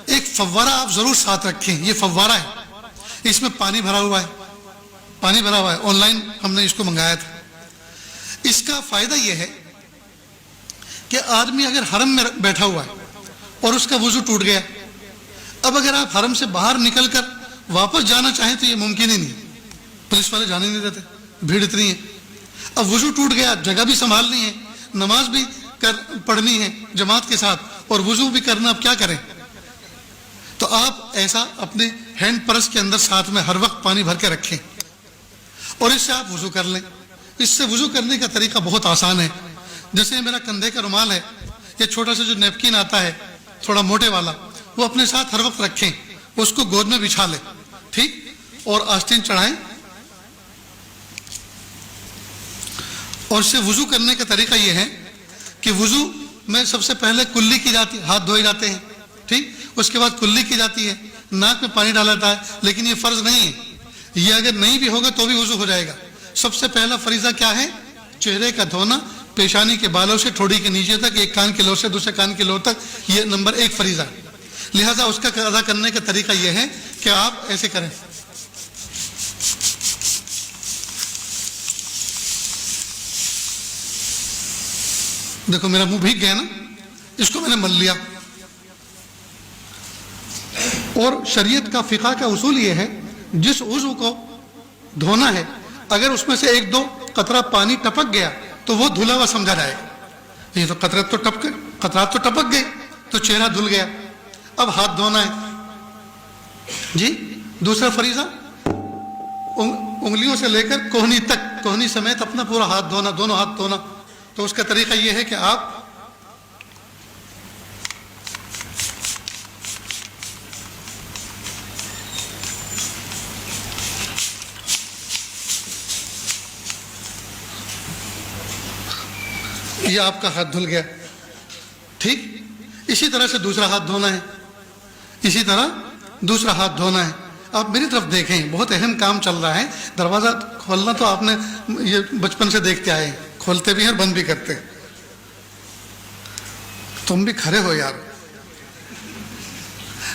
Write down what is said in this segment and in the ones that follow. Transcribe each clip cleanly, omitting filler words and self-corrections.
ایک فوارہ آپ ضرور ساتھ رکھیں. یہ فوارہ ہے, اس میں پانی بھرا ہوا ہے, آن لائن ہم نے اس کو منگایا تھا. اس کا فائدہ یہ ہے کہ آدمی اگر حرم میں بیٹھا ہوا ہے اور اس کا وضو ٹوٹ گیا, اب اگر آپ حرم سے باہر نکل کر واپس جانا چاہیں تو یہ ممکن ہی نہیں, پولیس والے جانے نہیں دیتے, بھیڑ اتنی ہے. اب وضو ٹوٹ گیا, جگہ بھی سنبھالنی ہے, نماز بھی پڑھنی ہے جماعت کے ساتھ, اور وضو بھی کرنا, اب کیا کریں؟ تو آپ ایسا اپنے ہینڈ پرس کے اندر ساتھ میں ہر وقت پانی بھر کے رکھیں اور اس سے آپ وضو کر لیں. اس سے وضو کرنے کا طریقہ بہت آسان ہے. جیسے میرا کندھے کا رومال ہے, یہ چھوٹا سا جو نیپکن آتا ہے تھوڑا موٹے والا, وہ اپنے ساتھ ہر وقت رکھیں, اس کو گود میں بچھا لیں, ٹھیک, اور آستین چڑھائیں. اور اس سے وضو کرنے کا طریقہ یہ ہے کہ وضو میں سب سے پہلے کلی کی جاتی ہے, ہاتھ دھوئے جاتے ہیں, ٹھیک, اس کے بعد کلی کی جاتی ہے, ناک میں پانی ڈالا جاتا ہے. لیکن یہ فرض نہیں ہے, یہ اگر نہیں بھی ہوگا تو بھی وضو ہو جائے گا. سب سے پہلا فریضہ کیا ہے؟ چہرے کا دھونا, پیشانی کے بالوں سے ٹھوڑی کے نیچے تک, ایک کان کے لوٹ سے دوسرے کان کے لوٹ تک, یہ نمبر 1 فریضہ. لہذا اس کا ادا کرنے کا طریقہ یہ ہے کہ آپ ایسے کریں, دیکھو میرا منہ بھیگ گیا نا, اس کو میں نے مل لیا. اور شریعت کا فقہ کا اصول یہ ہے, جس عضو کو دھونا ہے اگر اس میں سے 1-2 قطرہ پانی ٹپک گیا تو وہ دھلا ہوا سمجھا جائے گا. یہ تو قطرات تو ٹپک گئے تو چہرہ دھل گیا. اب ہاتھ دھونا ہے جی. دوسرا فریضہ انگلیوں سے لے کر کوہنی تک, کوہنی سمیت اپنا پورا ہاتھ دھونا, دونوں ہاتھ دھونا. تو اس کا طریقہ یہ ہے کہ آپ یہ آپ کا ہاتھ دھل گیا, ٹھیک. اسی طرح سے دوسرا ہاتھ دھونا ہے, اسی طرح دوسرا ہاتھ دھونا ہے. آپ میری طرف دیکھیں, بہت اہم کام چل رہا ہے. دروازہ کھولنا تو آپ نے یہ بچپن سے دیکھتے آئے ہیں, کھولتے بھی ہیں اور بند بھی کرتے. تم بھی کھڑے ہو یار,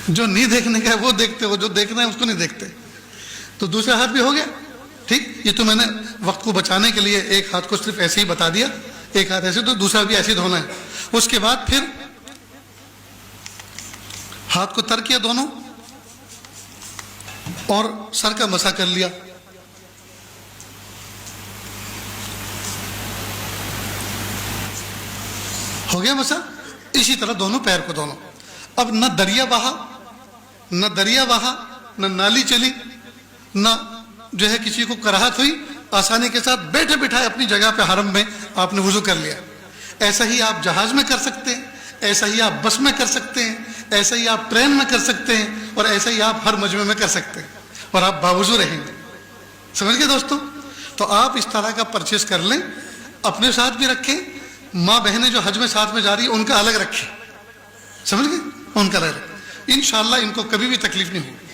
جو نہیں دیکھنے کا ہے وہ دیکھتے ہو, جو دیکھنا ہے اس کو نہیں دیکھتے. تو دوسرا ہاتھ بھی ہو گیا, ٹھیک. یہ تو میں نے وقت کو بچانے کے لیے ایک ہاتھ کو صرف ایسے ہی بتا دیا, ایک ہاتھ ایسے, تو دوسرا بھی ایسے دھونا ہے. اس کے بعد پھر ہاتھ کو تر کیا دونوں اور سر کا مسح کر لیا. ہو گیا مسح. اسی طرح دونوں پیر کو دونوں. اب نہ دریا بہا, نہ نالی چلی, نہ جو ہے کسی کو کراہت ہوئی, آسانی کے ساتھ بیٹھے بٹھائے اپنی جگہ پہ حرم میں آپ نے وضو کر لیا. ایسا ہی آپ جہاز میں کر سکتے ہیں, ایسا ہی آپ بس میں کر سکتے ہیں, ایسا ہی آپ ٹرین میں کر سکتے ہیں, اور ایسا ہی آپ ہر مجمع میں کر سکتے ہیں, اور آپ باوضو رہیں گے. سمجھ گئے دوستوں؟ تو آپ اس طرح کا پرچیز کر لیں, اپنے ساتھ بھی رکھیں, ماں بہنیں جو حج میں ساتھ میں جا رہی ہیں ان کا الگ رکھیں, سمجھ گئے, ان کا الگ رکھیں. انشاءاللہ ان کو کبھی بھی تکلیف نہیں ہوگی.